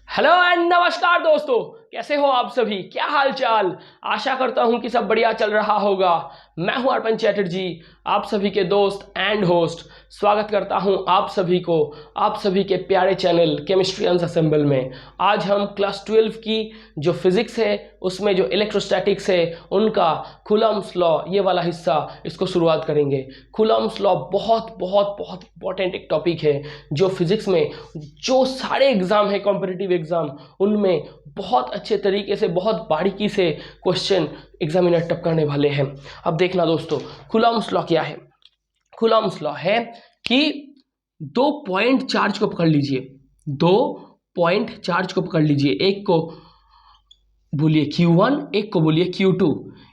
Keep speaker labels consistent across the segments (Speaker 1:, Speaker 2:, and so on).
Speaker 1: Hello and नमस्कार दोस्तों, कैसे हो आप सभी? क्या हाल चाल? आशा करता हूं कि सब बढ़िया चल रहा होगा। मैं हूं अर्पण चैटर्जी, आप सभी के दोस्त एंड होस्ट। स्वागत करता हूं आप सभी को, आप सभी के प्यारे चैनल केमिस्ट्री अनअसेंबल में। आज हम क्लास 12 की जो फिजिक्स है उसमें जो इलेक्ट्रोस्टैटिक्स है उनका कूलम्ब्स लॉ, ये वाला हिस्सा, इसको शुरुआत करेंगे। कूलम्ब्स लॉ बहुत बहुत बहुत इंपॉर्टेंट एक टॉपिक है जो फिजिक्स में जो सारे एग्जाम है, कॉम्पिटिटिव एग्जाम, उनमें बहुत अच्छे तरीके से, बहुत बारीकी से क्वेश्चन एग्जामिनर टपकाने वाले हैं। अब देखना दोस्तों, कूलम्ब्स लॉ क्या है? कूलम्ब्स लॉ है कि 2 पॉइंट चार्ज को पकड़ लीजिए, 2 पॉइंट चार्ज को पकड़ लीजिए। एक को बोलिए Q1, एक को बोलिए Q2।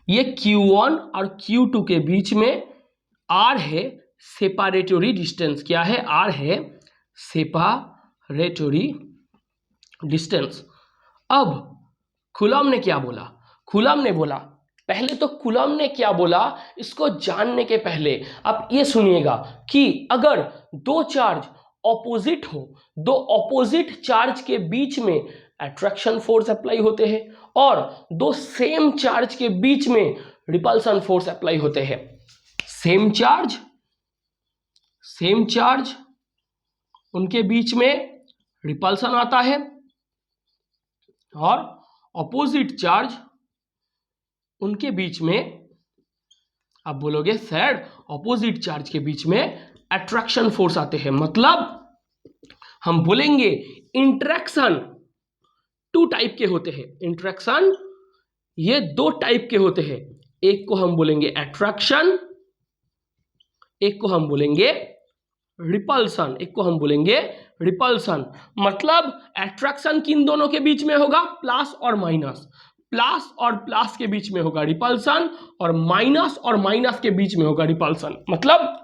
Speaker 1: ये Q1 और Q2 के बीच में R है सेपारेटरी डिस्टेंस। क्या है? R है सेपारेटरी डिस्टेंस। अब कूलम्ब ने क्या बोला? कूलम्ब ने बोला, पहले तो कूलम्ब ने क्या बोला इसको जानने के पहले आप ये सुनिएगा कि अगर दो चार्ज ऑपोजिट हो, दो ऑपोजिट चार्ज के बीच में अट्रैक्शन फोर्स अप्लाई होते हैं और दो सेम चार्ज के बीच में रिपल्सन फोर्स अप्लाई होते हैं। सेम चार्ज उनके बीच में रिपल्सन आता है और ऑपोजिट चार्ज उनके बीच में, आप बोलोगे सर ऑपोजिट चार्ज के बीच में अट्रैक्शन फोर्स आते हैं। मतलब हम बोलेंगे इंटरेक्शन 2 टाइप के होते हैं। इंटरेक्शन ये 2 टाइप के होते हैं। एक को हम बोलेंगे अट्रैक्शन, एक को हम बोलेंगे रिपल्सन, एक को हम बोलेंगे रिपल्सन। मतलब अट्रैक्शन किन दोनों के बीच में होगा? प्लस और माइनस, प्लस और प्लस के बीच में होगा रिपल्सन और माइनस के बीच में होगा रिपल्सन। मतलब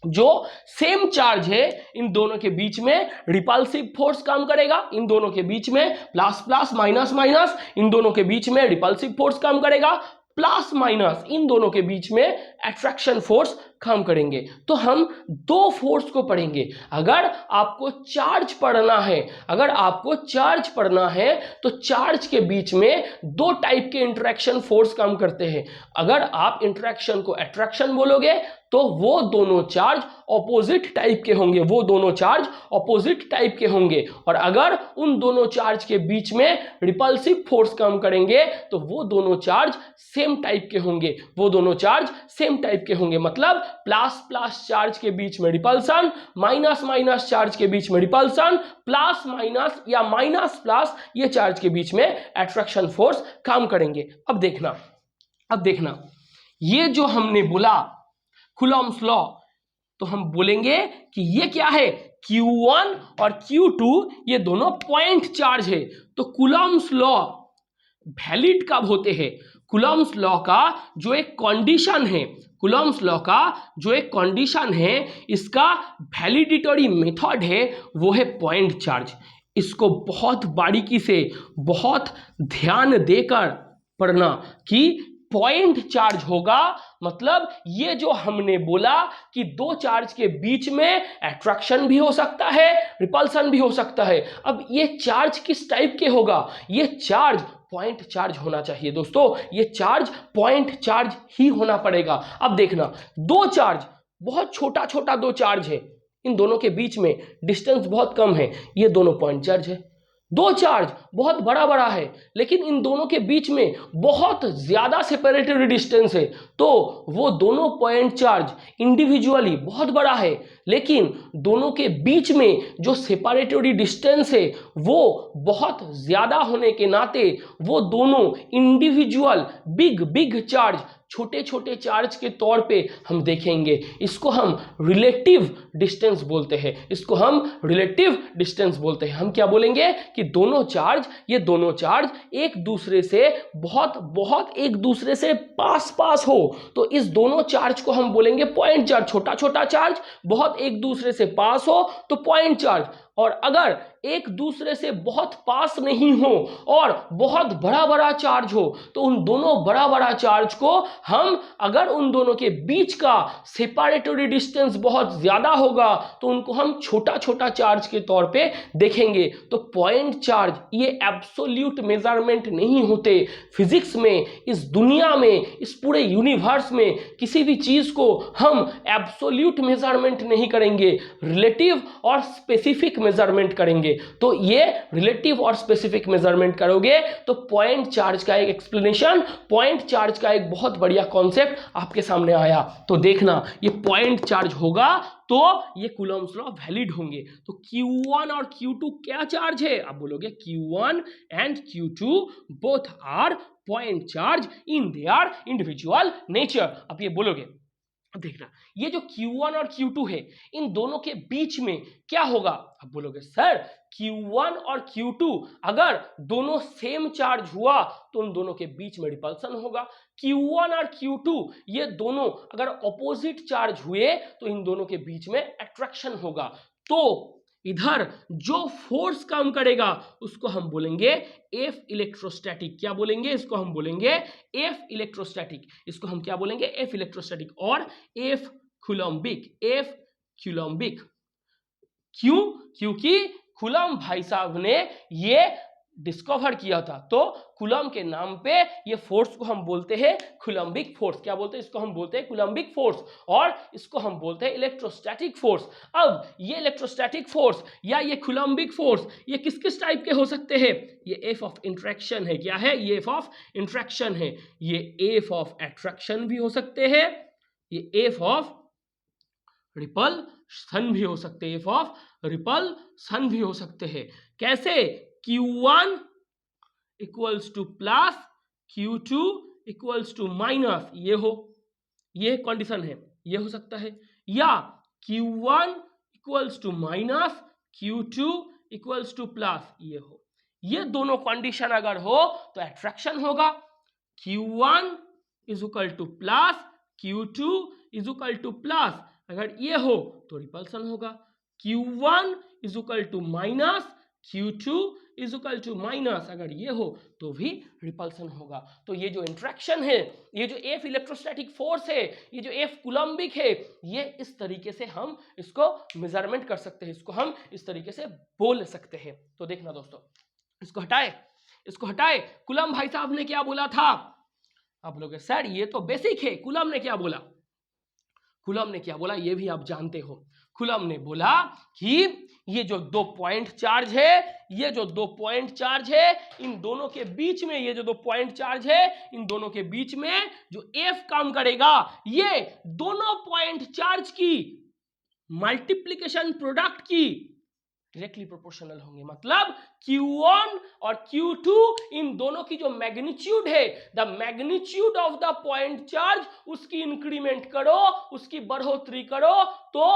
Speaker 1: जो सेम चार्ज है इन दोनों के बीच में रिपल्सिव फोर्स काम करेगा, इन दोनों के बीच में प्लस प्लस माइनस माइनस, इन दोनों के बीच में रिपल्सिव फोर्स काम करेगा, प्लस माइनस इन दोनों के बीच में अट्रैक्शन फोर्स काम करेंगे। तो हम 2 फोर्स को पढ़ेंगे। अगर आपको चार्ज पढ़ना है, अगर आपको चार्ज पढ़ना है तो चार्ज के बीच में 2 टाइप के इंटरेक्शन फोर्स काम करते हैं। अगर आप इंटरेक्शन को अट्रैक्शन बोलोगे तो वो दोनों चार्ज ऑपोजिट टाइप के होंगे, वो दोनों चार्ज ऑपोजिट टाइप के होंगे। और अगर उन दोनों चार्ज के बीच में रिपल्सिव फोर्स काम करेंगे तो वो दोनों चार्ज सेम टाइप के होंगे, वो दोनों चार्ज सेम टाइप के होंगे। मतलब प्लस प्लस चार्ज के बीच में रिपल्सन, माइनस माइनस चार्ज के बीच में रिपल्सन, प्लस माइनस या माइनस प्लस ये चार्ज के बीच में अट्रैक्शन फोर्स काम करेंगे। अब देखना ये जो हमने बोला कूलम्ब्स लॉ, तो हम बोलेंगे कि ये क्या है? Q1 और Q2 ये दोनों पॉइंट चार्ज है। तो कूलम्ब्स लॉ वैलिड कब होते हैं? कूलम्ब्स लॉ का जो एक कंडीशन है, कूलम्ब्स लॉ का जो एक कंडीशन है, इसका वैलिडिटरी मेथड है वो है पॉइंट चार्ज। इसको बहुत बारीकी से, बहुत ध्यान देकर पढ़ना कि पॉइंट चार्ज होगा। मतलब ये जो हमने बोला कि 2 चार्ज के बीच में अट्रैक्शन भी हो सकता है, रिपल्सन भी हो सकता है। अब ये चार्ज किस टाइप के होगा? ये चार्ज पॉइंट चार्ज होना चाहिए दोस्तों, ये चार्ज पॉइंट चार्ज ही होना पड़ेगा। अब देखना, 2 चार्ज, बहुत छोटा छोटा 2 चार्ज है, इन दोनों के बीच में डिस्टेंस बहुत कम है, ये दोनों पॉइंट चार्ज है। 2 चार्ज बहुत बड़ा बड़ा है लेकिन इन दोनों के बीच में बहुत ज्यादा सेपरेटरी डिस्टेंस है, तो वो दोनों पॉइंट चार्ज इंडिविजुअली बहुत बड़ा है लेकिन दोनों के बीच में जो सेपरेटरी डिस्टेंस है वो बहुत ज्यादा होने के नाते वो दोनों इंडिविजुअल बिग चार्ज छोटे छोटे चार्ज के तौर पे हम देखेंगे। इसको हम रिलेटिव डिस्टेंस बोलते हैं, इसको हम रिलेटिव डिस्टेंस बोलते हैं। हम क्या बोलेंगे कि दोनों चार्ज, ये दोनों चार्ज एक दूसरे से बहुत एक दूसरे से पास हो तो इस दोनों चार्ज को हम बोलेंगे पॉइंट चार्ज। छोटा छोटा चार्ज बहुत एक दूसरे से पास हो तो पॉइंट चार्ज, और अगर एक दूसरे से बहुत पास नहीं हो और बहुत बड़ा बड़ा चार्ज हो, तो उन दोनों बड़ा बड़ा चार्ज को हम, अगर उन दोनों के बीच का सेपरेटरी डिस्टेंस बहुत ज्यादा होगा तो उनको हम छोटा छोटा चार्ज के तौर पे देखेंगे। तो पॉइंट चार्ज ये एब्सोल्यूट मेजरमेंट नहीं होते। फिजिक्स में, इस दुनिया में, इस पूरे यूनिवर्स में किसी भी चीज को हम एब्सोल्यूट मेजरमेंट नहीं करेंगे, रिलेटिव और स्पेसिफिक मेजरमेंट करेंगे। तो ये रिलेटिव और स्पेसिफिक मेजरमेंट करोगे तो पॉइंट चार्ज का एक एक्सप्लेनेशन, पॉइंट चार्ज का एक बहुत बढ़िया कॉन्सेप्ट आपके सामने आया। तो देखना, ये पॉइंट चार्ज होगा तो ये कूलम्ब्स लॉ वैलिड होंगे। तो Q1 और Q2 क्या चार्ज है? आप बोलोगे Q1 and Q2 both are point charge in their individual nature. आप ये बोलोगे। अब देखना, ये जो Q1 और Q2 है, इन दोनों के बीच में क्या होगा? आप बोलोगे सर Q1 और Q2 अगर दोनों सेम चार्ज हुआ तो उन दोनों के बीच में रिपल्सन होगा। Q1 और Q2 ये दोनों अगर ऑपोजिट चार्ज हुए तो इन दोनों के बीच में अट्रैक्शन होगा। तो इधर जो फोर्स काम करेगा उसको हम बोलेंगे एफ इलेक्ट्रोस्टैटिक। क्या बोलेंगे? इसको हम बोलेंगे एफ इलेक्ट्रोस्टैटिक। इसको हम क्या बोलेंगे? एफ इलेक्ट्रोस्टैटिक और एफ कूलम्बिक। एफ कूलम्बिक क्यों? क्योंकि कूलम्ब भाई साहब ने ये डिस्कवर किया था। तो कूलम्ब के नाम पे ये फोर्स को हम बोलते हैं कूलम्बिक फोर्स। क्या बोलते हैं? इसको हम बोलते हैं कूलम्बिक फोर्स और इसको हम बोलते हैं इलेक्ट्रोस्टैटिक फोर्स। अब ये इलेक्ट्रोस्टैटिक फोर्स या ये कूलम्बिक फोर्स ये किस किस टाइप के हो सकते हैं? ये एफ ऑफ इंट्रैक्शन है। क्या है? ये एफ ऑफ इंट्रैक्शन है। ये एफ ऑफ अट्रैक्शन भी हो सकते हैं, ये एफ ऑफ रिपल्सन भी हो सकते हैं, एफ ऑफ रिपल्सन भी हो सकते हैं। कैसे? Q1 equals to plus, Q2 equals to minus, ये कंडीशन है, ये हो सकता है। या Q1 equals to minus, Q2 equals to plus, ये दोनों कंडीशन अगर हो तो अट्रैक्शन होगा। Q1 is equal to plus, Q2 is equal to plus, अगर ये हो तो रिपल्सन होगा। Q1 is equal to minus, Q2 is equal to minus, अगर ये हो तो भी रिपल्सन होगा। तो ये जो इंट्रैक्शन है, ये जो एफ इलेक्ट्रोस्टैटिक फोर्स है, ये जो एफ कूलम्बिक है, ये इस तरीके से हम इसको मेजरमेंट कर सकते हैं, इसको हम इस तरीके से बोल सकते हैं। तो देखना दोस्तों, इसको हटाए। कूलम्ब भाई साहब ने क्या बोला था? आप बोलोगे सर ये तो बेसिक है, कूलम्ब ने क्या बोला? कूलम्ब ने क्या बोला ये भी आप जानते हो। कूलम्ब ने बोला कि ये जो दो पॉइंट चार्ज है, ये जो दो पॉइंट चार्ज है, इन दोनों के बीच में, ये जो दो पॉइंट चार्ज है, इन दोनों के बीच में जो एफ काम करेगा, ये दोनों पॉइंट चार्ज की मल्टीप्लिकेशन प्रोडक्ट की डायरेक्टली प्रोपोर्शनल होंगे। मतलब Q1 और Q2 इन दोनों की जो मैग्नीट्यूड है, the magnitude of the point charge, उसकी इंक्रीमेंट करो, उसकी बढ़ोतरी करो, तो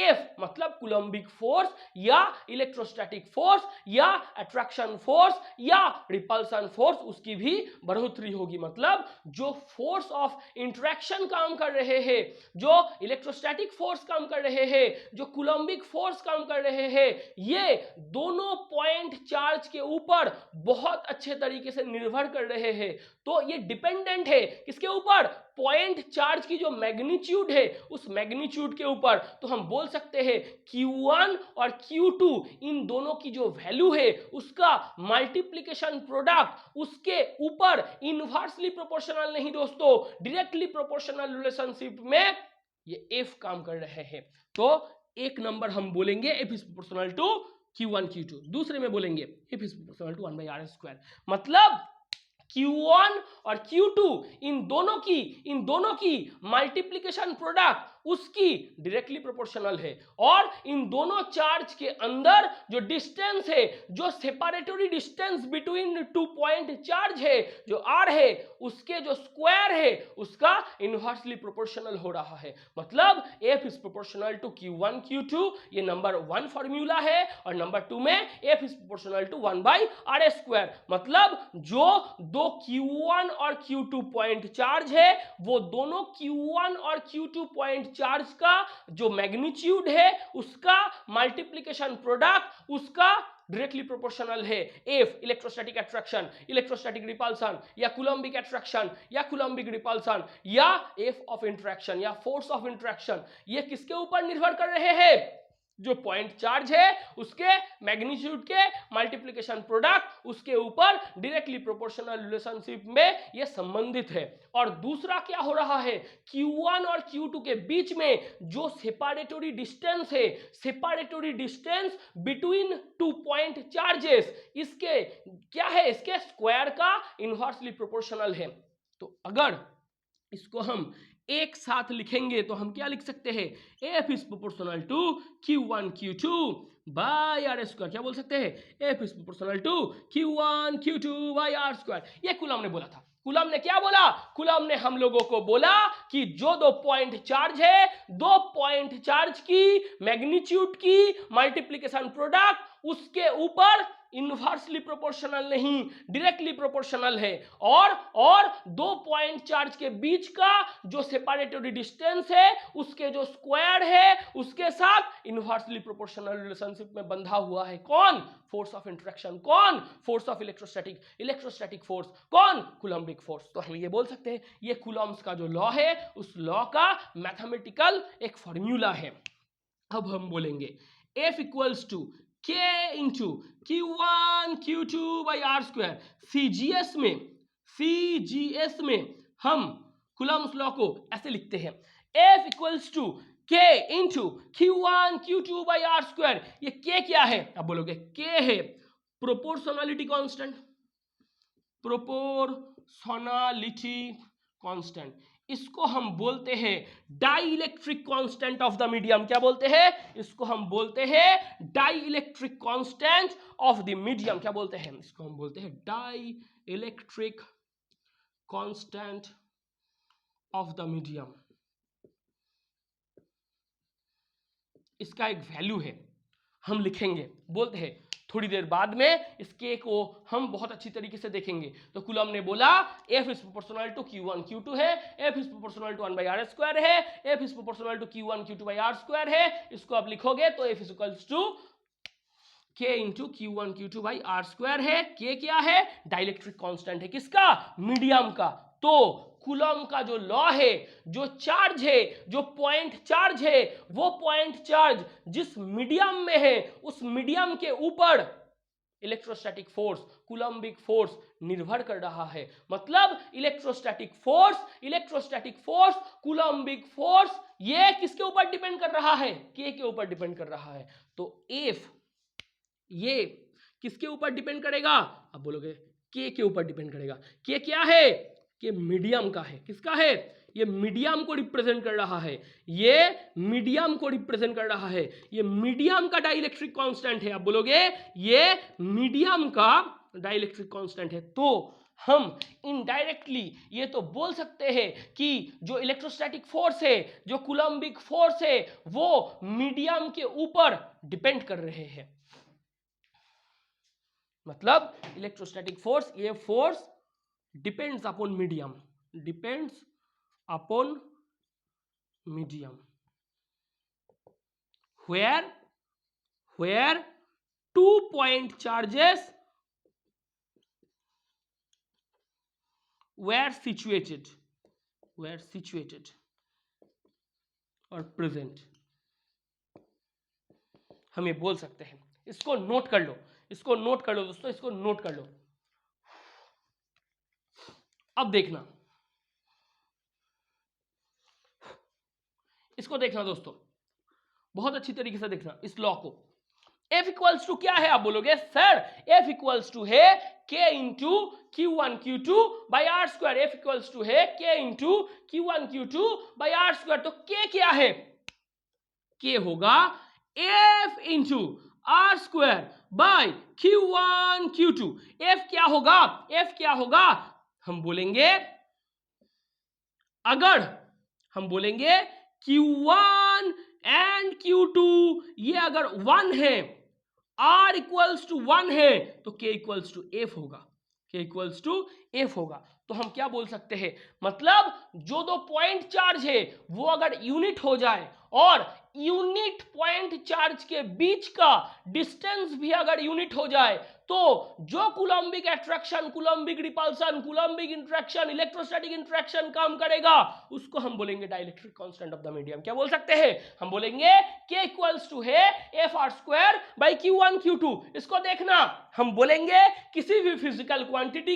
Speaker 1: F मतलब कूलम्बिक फोर्स या इलेक्ट्रोस्टैटिक फोर्स या अट्रैक्शन फोर्स या रिपल्सन फोर्स, उसकी भी बढ़ोतरी होगी। मतलब जो फोर्स ऑफ इंटरेक्शन काम कर रहे हैं, जो इलेक्ट्रोस्टैटिक फोर्स काम कर रहे हैं, जो कूलम्बिक फोर्स काम कर रहे हैं, ये दोनों पॉइंट चार्ज के ऊपर बहुत अच्छे तरीके से निर्भर कर रहे हैं। तो ये डिपेंडेंट है किसके ऊपर? पॉइंट चार्ज की जो मैग्नीट्यूड है, उस मैग्नीट्यूड के ऊपर। तो हम बोल सकते हैं Q1 और Q2 इन दोनों की जो वैल्यू है, उसका मल्टीप्लिकेशन प्रोडक्ट उसके ऊपर इनवर्सली प्रोपोर्शनल नहीं दोस्तों, डायरेक्टली प्रोपोर्शनल रिलेशनशिप में ये F काम कर रहे हैं। तो एक नंबर हम बोलेंगे F is proportional to Q1 Q2, दूसरे में बोलेंगे F is proportional to 1/r²। मतलब Q1 और Q2 इन दोनों की मल्टीप्लिकेशन प्रोडक्ट उसकी डायरेक्टली प्रोपोर्शनल है, और इन दोनों चार्ज के अंदर जो डिस्टेंस है, जो separatory distance between two point charge है, जो r है, उसके जो स्क्वायर है, उसका इनवर्सली प्रोपोर्शनल हो रहा है। मतलब F is proportional to Q1 Q2, ये नंबर 1 फॉर्मूला है, और नंबर 2 में F is proportional to 1/r²। मतलब जो दो Q1 और Q2 पॉइंट चार्ज है, वो दोनों Q1 और Q2 पॉइंट चार्ज का जो मैग्नीट्यूड है, उसका मल्टीप्लिकेशन प्रोडक्ट, उसका डायरेक्टली प्रोपोर्शनल है F electrostatic attraction, electrostatic repulsion, या कूलम्बिक अट्रैक्शन या कूलम्बिक रिपल्सन, या एफ ऑफ इंट्रैक्शन या फोर्स ऑफ इंट्रैक्शन, ये किसके ऊपर निर्भर कर रहे हैं? जो पॉइंट चार्ज है उसके मैग्नीट्यूड के मल्टीप्लिकेशन प्रोडक्ट उसके ऊपर डायरेक्टली प्रोपोर्शनल रिलेशनशिप में ये संबंधित है। और दूसरा क्या हो रहा है, Q1 और Q2 के बीच में जो सेपरेटरी डिस्टेंस है, separatory distance between two point charges, इसके क्या है, इसके स्क्वायर का इनवर्सली प्रोपोर्शनल है। तो अगर इसको हम एक साथ लिखेंगे तो हम क्या लिख सकते हैं, F is proportional to Q1 Q2 by R square. क्या बोल सकते हैं, F is proportional to Q1 Q2 by R square. ये कूलम ने बोला था। कूलम ने क्या बोला, कूलम ने हम लोगों को बोला कि जो दो पॉइंट चार्ज है, दो पॉइंट चार्ज की मैग्नीट्यूड की मल्टीप्लिकेशन प्रोडक्ट उसके ऊपर इनवर्सली प्रोपोर्शनल नहीं, डायरेक्टली प्रोपोर्शनल है। और दो पॉइंट चार्ज के बीच का जो सेपरेटरी डिस्टेंस है उसके जो स्क्वायर है उसके साथ इनवर्सली प्रोपोर्शनल रिलेशनशिप में बंधा हुआ है। कौन, फोर्स ऑफ इंटरेक्शन। कौन, फोर्स ऑफ इलेक्ट्रोस्टैटिक फोर्स। कौन, कूलम्बिक फोर्स। तो हम ये बोल सकते हैं ये कूलम्ब्स का जो लॉ है उस लॉ का मैथमेटिकल एक फॉर्मूला है। अब हम बोलेंगे F equals to K into Q1 Q2 by R square. CGS में हम कूलम्ब्स लॉ को ऐसे लिखते हैं, F equals to K into Q1 Q2 by R square. ये K क्या है, अब बोलोगे K है प्रोपोर्शनलिटी कांस्टेंट, प्रोपोर्शनलिटी कांस्टेंट। इसको हम बोलते हैं dielectric constant of the medium. क्या बोलते हैं, इसको हम बोलते हैं dielectric constant of the medium. क्या बोलते हैं, इसको हम बोलते हैं dielectric constant of the medium. इसका एक वैल्यू है, हम लिखेंगे, बोलते हैं थोड़ी देर बाद में इसके को हम बहुत अच्छी तरीके से देखेंगे। तो कूलम ने बोला F is proportional to Q1 Q2 है, F is proportional to 1 by R square है, F is proportional to Q1 Q2 by R square है। इसको आप लिखोगे तो F is equals to K into Q1 Q2 by R square है। K क्या है, डाइइलेक्ट्रिक कांस्टेंट है, किसका, मीडियम का। तो कूलम का जो लॉ है, जो चार्ज है, जो पॉइंट चार्ज है, वो पॉइंट चार्ज जिस मीडियम में है उस मीडियम के ऊपर इलेक्ट्रोस्टैटिक फोर्स, कूलम्बिक फोर्स निर्भर कर रहा है। मतलब इलेक्ट्रोस्टैटिक फोर्स, कूलम्बिक फोर्स, ये किसके ऊपर डिपेंड कर रहा है, K के ऊपर डिपेंड कर रहा है। तो F ये किसके ऊपर डिपेंड करेगा, अब बोलोगे K के ऊपर डिपेंड करेगा। K क्या है, K मीडियम का है। किसका है, ये मीडियम को रिप्रेजेंट कर रहा है, ये मीडियम को रिप्रेजेंट कर रहा है, ये मीडियम का डाइइलेक्ट्रिक कांस्टेंट है। आप बोलोगे ये मीडियम का डाइइलेक्ट्रिक कांस्टेंट है। तो हम इनडायरेक्टली ये तो बोल सकते हैं कि जो इलेक्ट्रोस्टैटिक फोर्स है, जो कूलम्बिक फोर्स है, वो मीडियम के ऊपर डिपेंड कर रहे हैं। मतलब इलेक्ट्रोस्टैटिक फोर्स, ये force depends upon medium, depends upon medium where 2 point charges were situated or present। हम ये बोल सकते हैं, इसको नोट कर लो, इसको नोट कर लो दोस्तों, इसको नोट कर लो। अब देखना, इसको देखना दोस्तों, बहुत अच्छी तरीके से देखना इस लॉ को। F इक्वल्स टू क्या है, आप बोलोगे सर F इक्वल्स टू है K into Q1 Q2 by R square. F equals to है K into Q1 Q2 by R square. तो K क्या है, K होगा F into R square by Q1 Q2। F क्या होगा, F क्या होगा, हम बोलेंगे अगर हम बोलेंगे Q1 एंड Q2 ये अगर 1 है, R इक्वल्स टू 1 है, तो K इक्वल्स टू F होगा, K इक्वल्स टू F होगा। तो हम क्या बोल सकते हैं, मतलब जो दो पॉइंट चार्ज है वो अगर यूनिट हो जाए और यूनिट पॉइंट चार्ज के बीच का डिस्टेंस भी अगर यूनिट हो जाए, तो जो Coulombic attraction, Coulombic repulsion, Coulombic interaction, electrostatic interaction काम करेगा उसको हम बोलेंगे dielectric constant of the medium. क्या बोल सकते हैं, हम बोलेंगे K इक्वल्स टू है FR² बाई Q1 Q2। इसको देखना, हम बोलेंगे किसी भी फिजिकल क्वांटिटी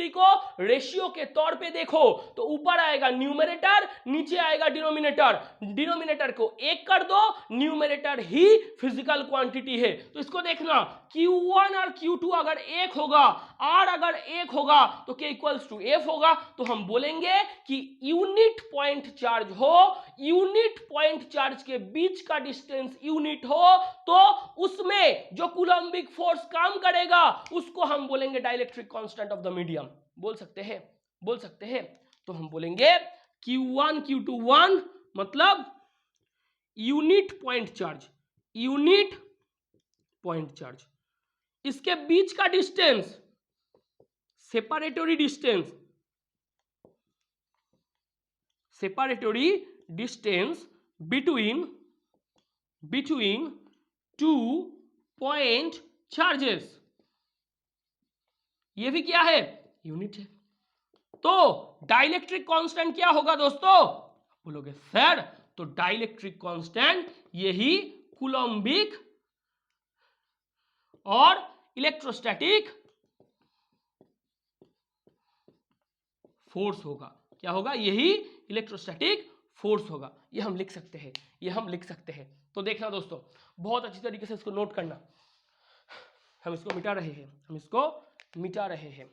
Speaker 1: को रेशियो के तौर पे देखो तो ऊपर आएगा न्यूमरेटर, नीचे आएगा डिनोमिनेटर। डिनोमिनेटर को एक कर दो, न्यूमरेटर ही फिजिकल क्वांटिटी है। तो इसको देखना, Q1 और Q2 अगर एक होगा, R अगर एक होगा तो K इक्वल्स टू F होगा। तो हम बोलेंगे कि यूनिट पॉइंट चार्ज हो, यूनिट पॉइंट चार्ज के बीच का डिस्टेंस यूनिट हो, तो उसमें जो कूलम्बिक फोर्स काम करेगा उसको हम बोलेंगे dielectric constant of the medium. बोल सकते हैं। तो हम बोलेंगे Q1 Q2 1 मतलब यूनिट पॉइंट चार्ज, इसके बीच का distance, separatory distance between two point charges, ये भी क्या है, यूनिट है। तो डाइलेक्ट्रिक कांस्टेंट क्या होगा दोस्तों, बोलोगे सर तो डाइलेक्ट्रिक कांस्टेंट यही कूलम्बिक और इलेक्ट्रोस्टैटिक फोर्स होगा। क्या होगा, यही इलेक्ट्रोस्टैटिक फोर्स होगा। ये हम लिख सकते हैं। तो देखना दोस्तों, बहुत अच्छी तरीके से इसको नोट करना। हम इसको मिटा रहे हैं।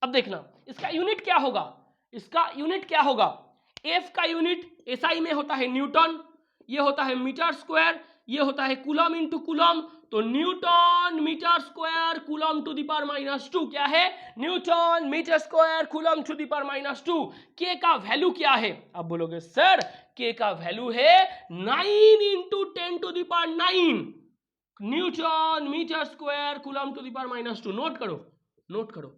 Speaker 1: अब देखना इसका यूनिट क्या होगा। F का यूनिट SI में होता है न्यूटन, ये होता है मीटर स्क्वायर, ये होता है कूलम इंटू कूलम। तो newton metre square coulomb to the power -2 क्या है, newton metre square coulomb to the power -2। K का वैल्यू क्या है, अब बोलोगे सर K का वैल्यू है 9 into 10 to the power 9 newton metre square coulomb to the power -2। Note करो,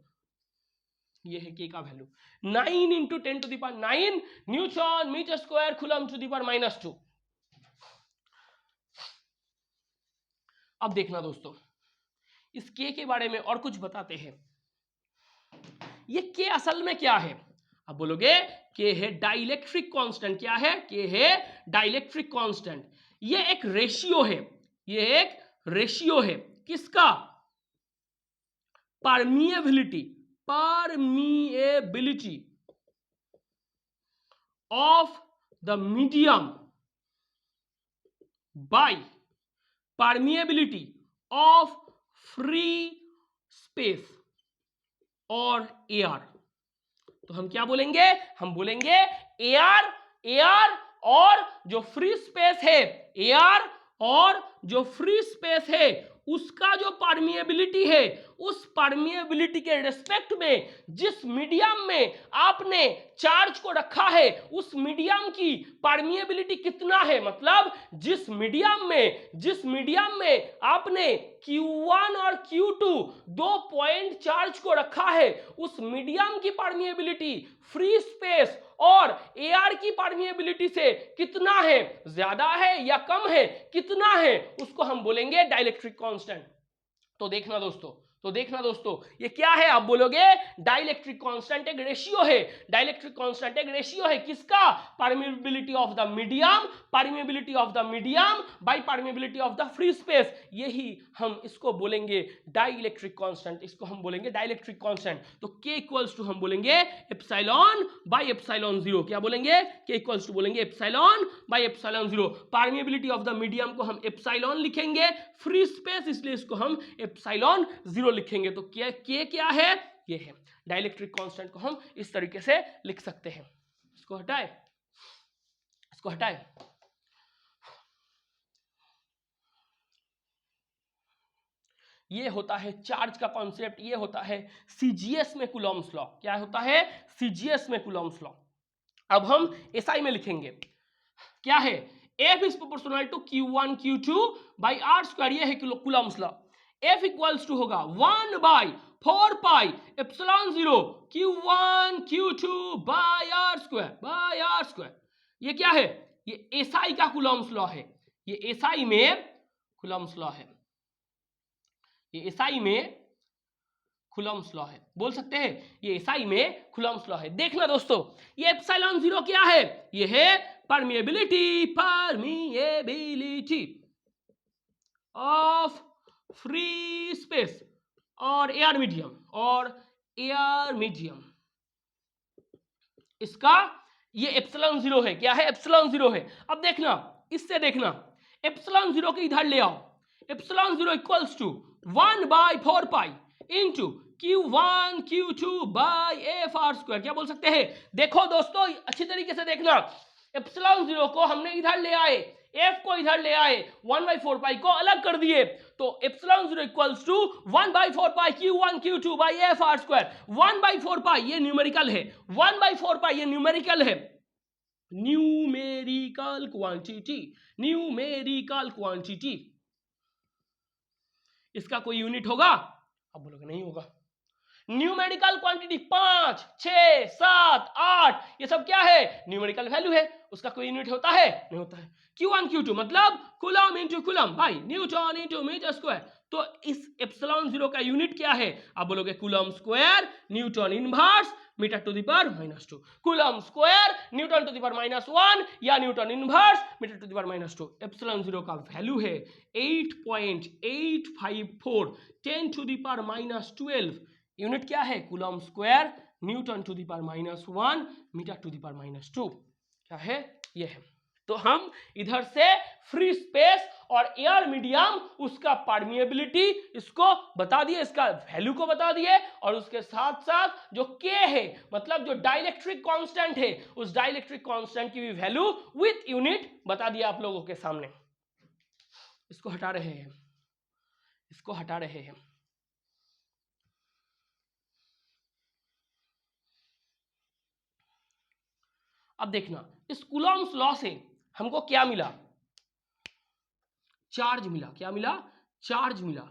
Speaker 1: ये है K का value 9 into 10 to the power 9 newton metre square coulomb to the power -2। अब देखना दोस्तों, इस K के बारे में और कुछ बताते हैं। ये K असल में क्या है, अब बोलोगे K है डाइलेक्ट्रिक कांस्टेंट। क्या है, K है डाइलेक्ट्रिक कांस्टेंट। ये एक रेशियो है, किसका, permeability of the medium by permeability of free space और एयर। तो हम क्या बोलेंगे, हम बोलेंगे एयर और जो फ्री स्पेस है, एयर और जो फ्री स्पेस है उसका जो परमिएबिलिटी है, उस परमिएबिलिटी के रिस्पेक्ट में जिस मीडियम में आपने चार्ज को रखा है उस मीडियम की परमिएबिलिटी कितना है, मतलब जिस मीडियम में आपने Q1 और Q2 दो पॉइंट चार्ज को रखा है उस मीडियम की परमिएबिलिटी फ्री स्पेस और एयर की परमिएबिलिटी से कितना है, ज्यादा है या कम है, कितना है, उसको हम बोलेंगे डाइलेक्ट्रिक कांस्टेंट। तो देखना दोस्तों ये क्या है, आप बोलोगे डाइलेक्ट्रिक कांस्टेंट एक रेशियो है। किसका, permeability of the medium by permeability of the free space. यही हम इसको बोलेंगे डाइलेक्ट्रिक कांस्टेंट, इसको हम बोलेंगे डाइलेक्ट्रिक कांस्टेंट। तो K इक्वल्स टू हम बोलेंगे एप्सिलॉन बाय एप्सिलॉन 0। क्या बोलेंगे, K इक्वल्स टू बोलेंगे epsilon by epsilon 0। Permeability of the medium को हम एप्सिलॉन लिखेंगे, फ्री स्पेस इसलिए इसको हम एप्सिलॉन 0 लिखेंगे। तो K क्या है, ये है डाइलेक्ट्रिक कांस्टेंट को हम इस तरीके से लिख सकते हैं। इसको हटाए। ये होता है चार्ज का कॉन्सेप्ट, ये होता है CGS में कूलॉम्स लॉ। क्या होता है, CGS में कूलॉम्स लॉ। अब हम SI में लिखेंगे, क्या है, F is proportional to Q1 Q2 by R square, ये है Coulomb's law. F equals to होगा 1/4 epsilon 0 Q1 Q2 by R square. ये क्या है? ये एसआई का कूलम्ब्स लॉ है। ये एसआई में कूलम्ब्स लॉ है। ये एसआई में कूलम्ब्स लॉ है, बोल सकते हैं ये एसआई में कूलम्ब्स लॉ है। देखना दोस्तों, ये एप्सिलॉन 0 क्या है? ये है परमिएबिलिटी ऑफ फ्री स्पेस और एयर मीडियम इसका ये एप्सिलॉन 0 है। क्या है? एप्सिलॉन 0 है। अब देखना, इससे देखना, एप्सिलॉन 0 के इधर ले आओ। Epsilon 0 equals to 1/4 into Q1 Q2 by F R square. क्या बोल सकते हैं? देखो दोस्तों, अच्छी तरीके से देखना, एप्सिलॉन 0 को हमने इधर ले आए, एफ को इधर ले आए, 1/4 को अलग कर दिए, तो epsilon 0 equals to 1/4 Q1 Q2 by F R square. 1/4 ये न्यूमेरिकल है, 1/4 ये न्यूमेरिकल है, न्यूमेरिकल क्वांटिटी। इसका कोई यूनिट होगा? अब बोलोगे नहीं होगा। न्यूमेरिकल क्वांटिटी 5, 6, 7, 8 ये सब क्या है? न्यूमेरिकल वैल्यू है। उसका कोई यूनिट होता है? नहीं होता है। Q1 Q2 मतलब coulomb into coulomb by newton into metre square. तो इस एप्सिलॉन 0 का यूनिट क्या है? आप बोलोगे coulomb square newton inverse metre to the power -2, coulomb square newton to the power -1 या newton inverse metre to the power -2। Epsilon 0 का value है 8.854 10 टू द पावर -12। यूनिट क्या है? Coulomb square newton to the power -1 metre to the power -2। क्या है? ये है। तो हम इधर से फ्री स्पेस और एयर मीडियम उसका परमिएबिलिटी इसको बता दिए, इसका वैल्यू को बता दिए, और उसके साथ साथ जो के है मतलब जो डाइलेक्ट्रिक कांस्टेंट है उस डाइलेक्ट्रिक कांस्टेंट की भी वैल्यू विथ यूनिट बता दिया आप लोगों के सामने। इसको हटा रहे हैं। अब देखना, इस कूलम्ब्स लॉ से हमको क्या मिला? चार्ज मिला। क्या मिला? चार्ज मिला।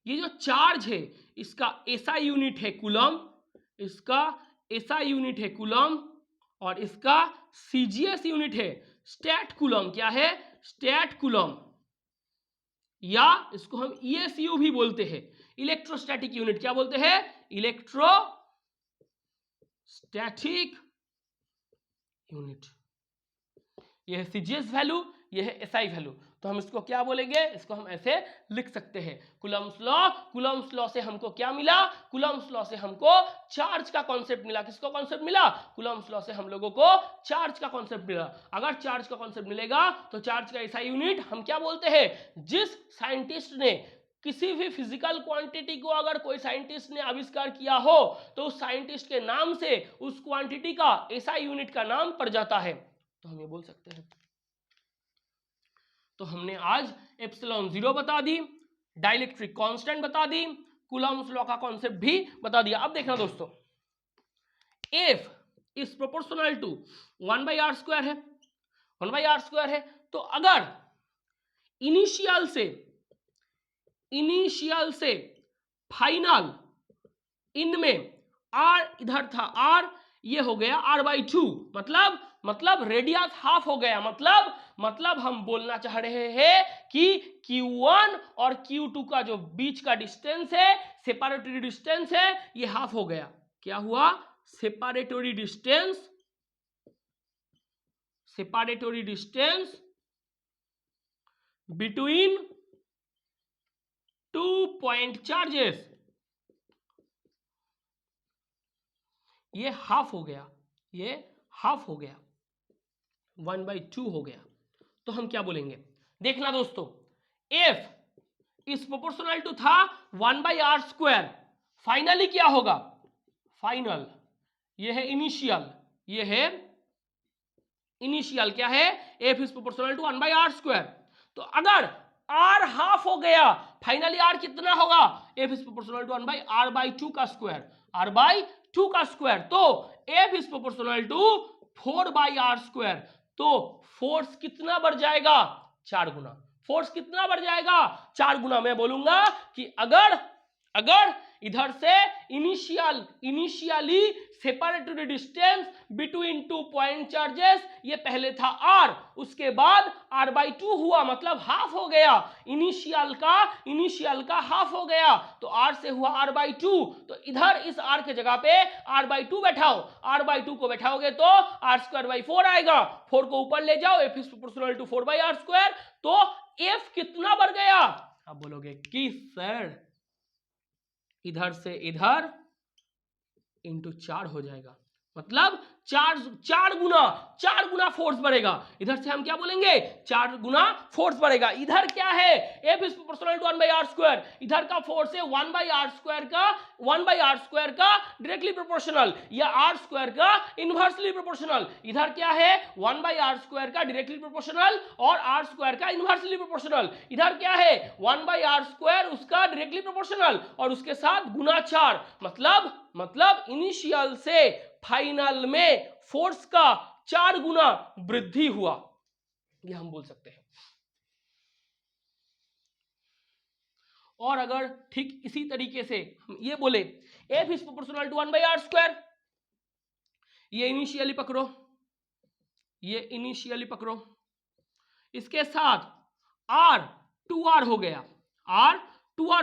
Speaker 1: ये जो चार्ज है इसका एसआई यूनिट है कूलम, इसका एसआई यूनिट है कूलम, और इसका सीजीएस यूनिट है स्टैट कूलम। क्या है? स्टैट कूलम, या इसको हम ईएसयू भी बोलते हैं, इलेक्ट्रोस्टैटिक यूनिट। क्या बोलते हैं? Electrostatic unit. यह है सीजीएस वैल्यू, यह है एसआई वैल्यू। तो हम इसको क्या बोलेंगे? इसको हम ऐसे लिख सकते हैं, कूलम्ब्स लॉ से हमको क्या मिला? कूलम्ब्स लॉ से हमको चार्ज का कॉन्सेप्ट मिला। किसका कॉन्सेप्ट मिला? कूलम्ब्स लॉ से हम लोगों को चार्ज का कॉन्सेप्ट मिला। अगर चार्ज का कॉन्सेप्ट मिलेगा तो चार्ज का एसआई यूनिट हम क्या बोलते हैं? जिस साइंटिस्ट ने किसी भी फिजिकल क्वांटिटी को अगर कोई साइंटिस्ट ने आविष्कार किया हो तो उस साइंटिस्ट के नाम से उस क्वांटिटी का एसआई यूनिट का नाम पड़ जाता है। तो हम ये बोल सकते हैं। तो हमने आज एप्सिलॉन 0 बता दी, डाइलेक्ट्रिक कांस्टेंट बता दी, कूलम्ब्स लॉ का कॉन्सेप्ट भी बता दिया। अब देखना दोस्तों, F is proportional to 1/r² है, 1/r² है। तो अगर इनिशियल से फाइनल इनमें r इधर था, r ये हो गया r/2, मतलब रेडियस हाफ हो गया। मतलब हम बोलना चाह रहे हैं कि Q1 और Q2 का जो बीच का डिस्टेंस है, सेपरेटरी डिस्टेंस है, ये हाफ हो गया। क्या हुआ? सेपरेटरी डिस्टेंस बिटवीन 2 पॉइंट चार्जेस ये हाफ हो गया, 1/2 हो गया। तो हम क्या बोलेंगे? देखना दोस्तों, F इस प्रोपोर्शनल टू था 1/r²। फाइनली क्या होगा? फाइनल ये है इनिशियल, क्या है? F is proportional to 1/r²। तो अगर r हाफ हो गया, फाइनली r कितना होगा? F is proportional to 1/r/2 का स्क्वायर। तो F is proportional to 4/r²। तो फोर्स कितना बढ़ जाएगा? 4 गुना। फोर्स कितना बढ़ जाएगा? 4 गुना। मैं बोलूंगा कि अगर इधर से initially separatory distance between 2 point charges, ये पहले था r, उसके बाद r/2 हुआ, मतलब हाफ हो गया, इनिशियल का हाफ हो गया, तो r से हुआ r/2, तो इधर इस r के जगह पे r/2 बैठाओ, r/2 को बैठाओगे तो r²/4 आएगा, 4 को ऊपर ले जाओ, f is proportional to 4/r², तो f कितना बढ़ गया? अब बोलोगे कि सर इधर से इधर इंटू 4 हो जाएगा, मतलब 4 गुना फोर्स बढ़ेगा। इधर से हम क्या बोलेंगे? 4 गुना फोर्स बढ़ेगा। इधर क्या है? F is proportional to 1/r², इधर का फोर्स है 1/r² का डायरेक्टली प्रोपोर्शनल, या r² का इनवर्सली प्रोपोर्शनल। इधर क्या है? 1/r² का डायरेक्टली प्रोपोर्शनल और r² का इनवर्सली प्रोपोर्शनल। इधर क्या है? 1/r² उसका डायरेक्टली प्रोपोर्शनल और उसके साथ गुना 4, मतलब इनिशियल से फाइनल में फोर्स का 4 गुना वृद्धि हुआ, यह हम बोल सकते हैं। और अगर ठीक इसी तरीके से हम ये बोले F is proportional to 1/r², ये इनिशियली पकड़ो, इसके साथ r 2r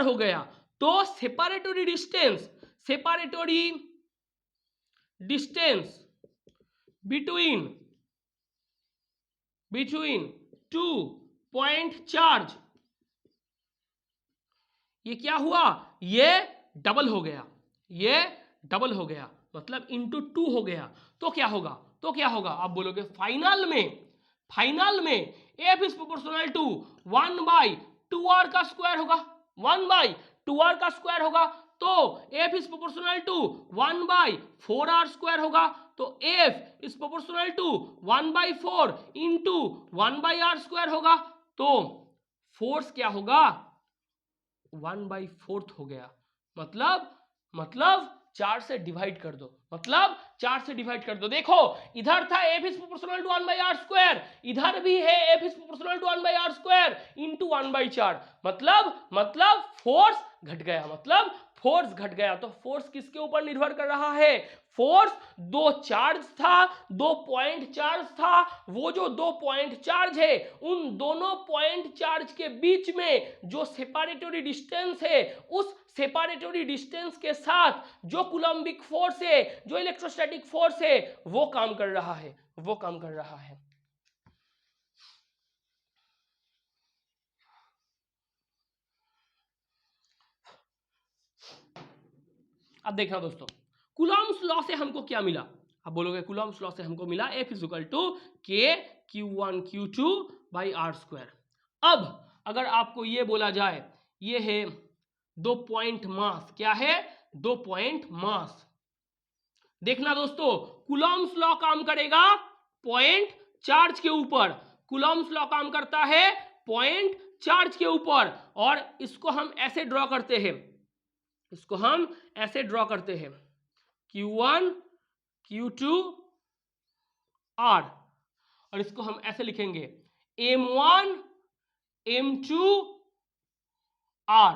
Speaker 1: हो गया, तो सेपरेटरी डिस्टेंस बिटवीन 2 पॉइंट चार्ज, ये क्या हुआ? ये डबल हो गया, मतलब इंटू 2 हो गया, तो क्या होगा? आप बोलोगे फाइनल में F is proportional to 1/2r का स्क्वायर होगा, 1/2r का स्क्वायर होगा, तो F is proportional to 1/4r² होगा, तो F is proportional to 1/4 into 1/r² होगा, तो फोर्स क्या होगा? 1/4 हो गया, मतलब 4 से डिवाइड कर दो, देखो इधर था F is proportional to 1/r², इधर भी है F is proportional to 1/r² into 1/4, मतलब फोर्स घट गया, तो फोर्स किसके ऊपर निर्भर कर रहा है? फोर्स 2 पॉइंट चार्ज था, वो जो 2 पॉइंट चार्ज है, उन दोनों पॉइंट चार्ज के बीच में जो सेपरेटरी डिस्टेंस है, उस सेपरेटरी डिस्टेंस के साथ जो कूलम्बिक फोर्स है, जो इलेक्ट्रोस्टैटिक फोर्स है, वो काम कर रहा है। अब देखना दोस्तों, कूलम्ब्स लॉ से हमको क्या मिला? अब बोलोगे कूलम्ब्स लॉ से हमको मिला F is equal to K Q1 Q2/r²। अब अगर आपको ये बोला जाए, ये है 2 पॉइंट मास, क्या है? 2 पॉइंट मास। देखना दोस्तों, कूलम्ब्स लॉ काम करेगा पॉइंट चार्ज के ऊपर, कूलम्ब्स लॉ काम करता है पॉइंट चार्ज के ऊपर, और इसको हम ऐसे ड्रॉ करते हैं, Q1 Q2 R, और इसको हम ऐसे लिखेंगे M1 M2 R।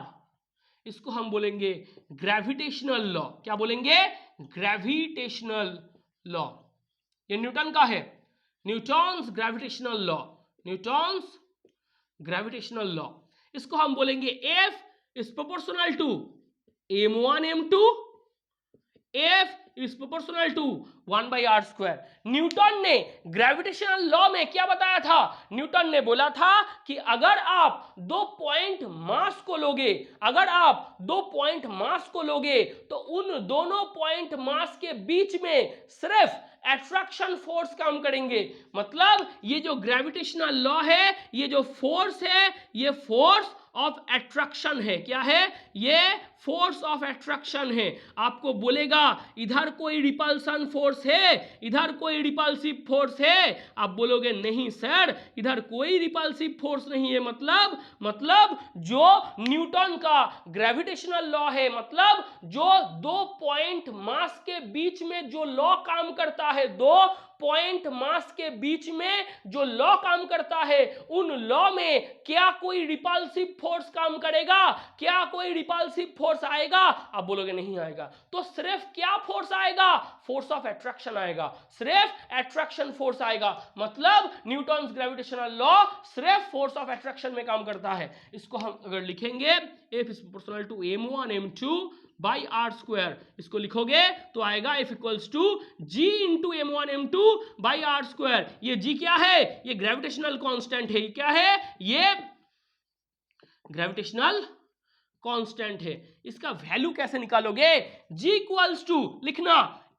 Speaker 1: इसको हम बोलेंगे ग्रेविटेशनल लॉ। क्या बोलेंगे? Gravitational law. ये न्यूटन का है, न्यूटन्स ग्रेविटेशनल लॉ। इसको हम बोलेंगे F is proportional to M1 M2, F is proportional to 1/r²। Newton ने ग्रेविटेशनल लॉ में क्या बताया था? न्यूटन ने बोला था कि अगर आप 2 पॉइंट मास को लोगे तो उन दोनों पॉइंट मास के बीच में सिर्फ एट्रैक्शन फोर्स काम करेंगे। मतलब ये जो ग्रेविटेशनल लॉ है, ये जो फोर्स है, ये फोर्स ऑफ एट्रैक्शन है। क्या है? ये फोर्स ऑफ एट्रैक्शन है। आपको बोलेगा इधर कोई रिपल्सन फोर्स है, इधर कोई रिपल्सिव फोर्स है, आप बोलोगे नहीं सर, इधर कोई रिपल्सिव फोर्स नहीं है। मतलब जो न्यूटन का ग्रेविटेशनल लॉ है, मतलब जो 2 पॉइंट मास के बीच में जो लॉ काम करता है, 2 पॉइंट मास के बीच में जो लॉ काम करता है, उन लॉ में क्या कोई रिपल्सिव फोर्स काम करेगा, क्या कोई रिपल्सिव फोर्स आएगा? आप बोलोगे नहीं आएगा। तो सिर्फ क्या फोर्स आएगा? फोर्स ऑफ अट्रैक्शन आएगा, सिर्फ अट्रैक्शन फोर्स आएगा। मतलब न्यूटन्स ग्रेविटेशनल लॉ सिर्फ फोर्स ऑफ अट्रैक्शन में काम करता है। इसको हम अगर लिखेंगे F is proportional to m1 m2 by R square, इसको लिखोगे तो आएगा F equals to G into m1 m2 by R square. ये G क्या है? ये ग्रेविटेशनल कांस्टेंट है। ये क्या है? ये ग्रेविटेशनल कांस्टेंट है। इसका वैल्यू कैसे निकालोगे? G इक्वल्स टू लिखना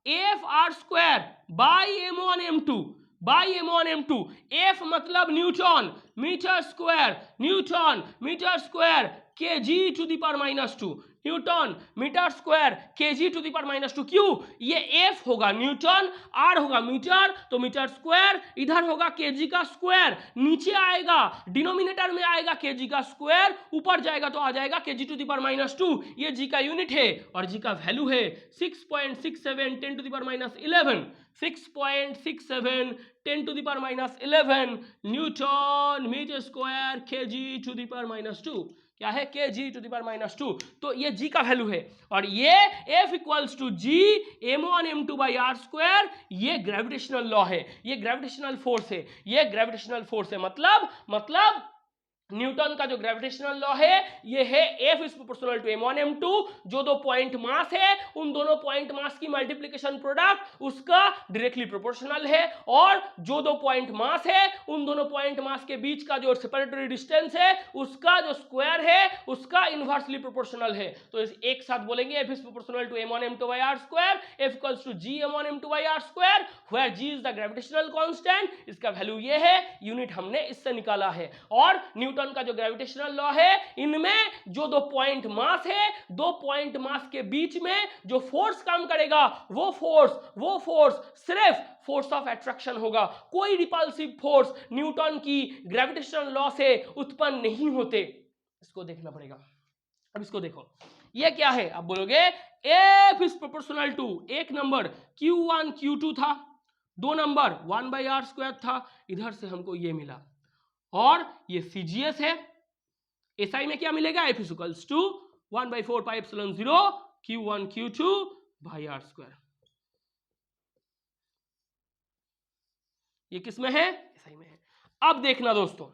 Speaker 1: F R square by m1 m2 by m1 m2। F मतलब newton metre square, newton metre square kg to the power -2, newton metre square kg to the power -2। क्यों? ये F होगा newton, R होगा metre, तो metre square, इधर होगा kg का square, नीचे आएगा डिनोमिनेटर में आएगा kg का स्क्वायर, ऊपर जाएगा तो आ जाएगा kg टू द पावर -2। ये g का यूनिट है और g का वैल्यू है 6.67 10 to the power -11, 6.67 10 to the power -11 newton metre square kg to the power -2। क्या है? kg to the power -2। तो ये g का वैल्यू है और ये F equals to G m1 m2 by R square. ये ग्रेविटेशनल लॉ है, ये ग्रेविटेशनल फोर्स है, ये ग्रेविटेशनल फोर्स है। मतलब न्यूटन का जो ग्रेविटेशनल लॉ है ये है F is proportional to m1 m2। जो दो पॉइंट मास है उन दोनों पॉइंट मास की मल्टीप्लिकेशन प्रोडक्ट उसका डायरेक्टली प्रोपोर्शनल है, और जो दो पॉइंट मास है उन दोनों पॉइंट मास के बीच का जो सेपरेटरी डिस्टेंस है उसका जो स्क्वायर है उसका इनवर्सली प्रोपोर्शनल है। तो इस एक साथ बोलेंगे F is proportional to m1 m2 by R square, F equals to G m1 m2 by R square, where G is the gravitational constant. इसका वैल्यू ये है, यूनिट हमने इससे निकाला है। और न्यूटन का जो ग्रेविटेशनल लॉ है, इनमें जो दो पॉइंट मास है, दो पॉइंट मास के बीच में जो फोर्स काम करेगा वो फोर्स सिर्फ फोर्स ऑफ अट्रैक्शन होगा। कोई रिपल्सिव फोर्स न्यूटन की ग्रेविटेशनल लॉ से उत्पन्न नहीं होते। इसको देखना पड़ेगा। अब इसको देखो, ये क्या है? आप बोलोगे F इज प्रोपोर्शनल टू, एक नंबर Q1 Q2 था, दो नंबर 1 बाई आर स्क्वायर था, इधर से हमको ये मिला, और ये CGS है। SI में क्या मिलेगा? F equals to 1/4 pi epsilon 0 Q1 Q2 by R square. ये किस में है? SI में है। अब देखना दोस्तों,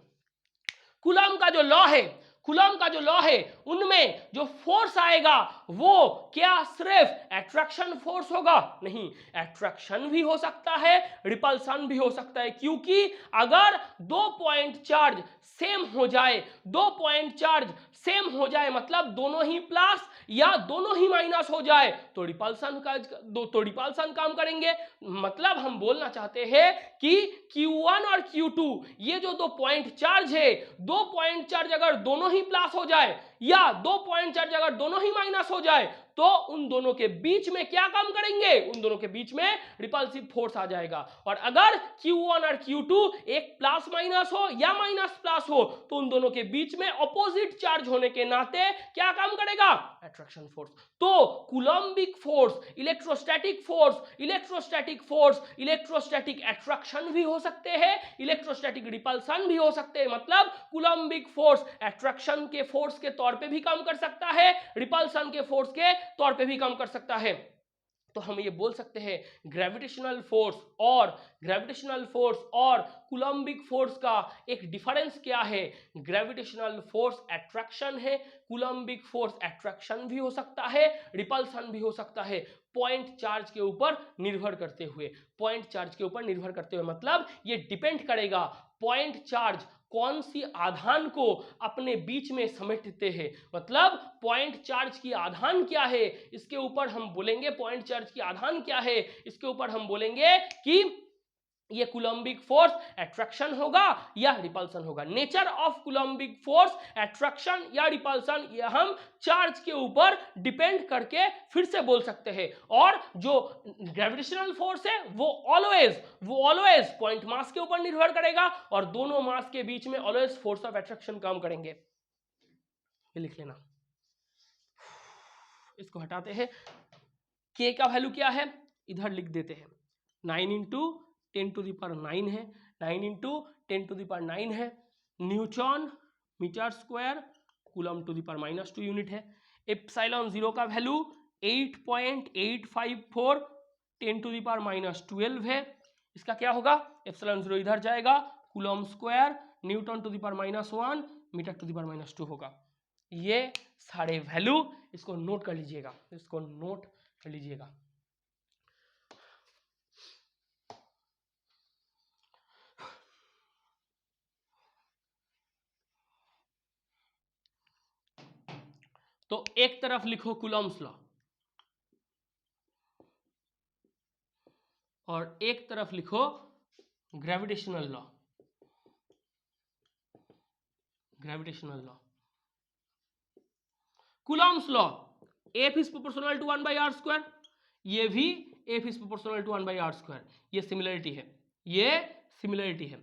Speaker 1: कूलम का जो लॉ है, कूलम का जो लॉ है उनमें जो फोर्स आएगा वो क्या सिर्फ अट्रैक्शन फोर्स होगा? नहीं, अट्रैक्शन भी हो सकता है, रिपल्सन भी हो सकता है। क्योंकि अगर दो पॉइंट चार्ज सेम हो जाए, दो पॉइंट चार्ज सेम हो जाए मतलब दोनों ही प्लस या दोनों ही माइनस हो जाए तो रिपल्सन काम करेंगे। मतलब हम बोलना चाहते हैं कि Q1 और Q2 ये जो दो पॉइंट चार्ज है, दो पॉइंट चार्ज अगर दोनों ही प्लस हो जाए या दो पॉइंट चार्ज अगर दोनों ही माइनस हो जाए तो उन दोनों के बीच में क्या काम करेंगे? उन दोनों के बीच में रिपल्सिव फोर्स आ जाएगा। और अगर Q1 और Q2 एक प्लस माइनस हो या माइनस प्लस हो तो उन दोनों के बीच में ऑपोजिट चार्ज होने के नाते क्या काम करेगा? Attraction force. तो coulombic force, electrostatic force, electrostatic attraction भी हो सकते हैं, इलेक्ट्रोस्टैटिक रिपल्सन भी हो सकते हैं। मतलब कूलम्बिक फोर्स अट्रैक्शन के फोर्स के तौर पे भी काम कर सकता है, रिपल्सन के फोर्स के तौर पे भी काम कर सकता है। तो हम ये बोल सकते हैं ग्रेविटेशनल फोर्स और कूलम्बिक फोर्स का एक डिफरेंस क्या है? ग्रेविटेशनल फोर्स अट्रैक्शन है, कूलम्बिक फोर्स अट्रैक्शन भी हो सकता है, रिपल्सन भी हो सकता है, पॉइंट चार्ज के ऊपर निर्भर करते हुए। पॉइंट चार्ज के ऊपर निर्भर करते हुए मतलब ये डिपेंड करेगा पॉइंट चार्ज कौन सी आधान को अपने बीच में समेटते हैं। मतलब पॉइंट चार्ज की आधान क्या है इसके ऊपर हम बोलेंगे, पॉइंट चार्ज की आधान क्या है इसके ऊपर हम बोलेंगे कि ये कूलम्बिक फोर्स अट्रैक्शन होगा या रिपल्सन होगा। Nature of Coulombic force attraction या रिपल्सन ये हम चार्ज के ऊपर डिपेंड करके फिर से बोल सकते हैं। और जो ग्रेविटेशनल फोर्स है वो ऑलवेज पॉइंट मास के ऊपर निर्भर करेगा और दोनों मास के बीच में ऑलवेज फोर्स ऑफ अट्रैक्शन काम करेंगे। ये लिख लेना, इसको हटाते हैं। K का वैल्यू क्या है इधर लिख देते हैं, 9 × 10⁹ है, 9 इंटू 10⁹ है, newton metre square coulomb (-2 unit है। एप्सिलॉन 0 का वैल्यू 8.854 10⁻12 है। इसका क्या होगा, एप्सिलॉन 0 इधर जाएगा, कूलम स्क्वायर न्यूटन (-1 मीटर (-2) होगा। ये सारे वैल्यू इसको नोट कर लीजिएगा, इसको नोट कर लीजिएगा। तो एक तरफ लिखो कूलम्स लॉ और एक तरफ लिखो gravitational law. Gravitational law, Coulomb's law, F is proportional to 1/r², ये भी F is proportional to 1/r²। ये सिमिलरिटी है, ये सिमिलरिटी है।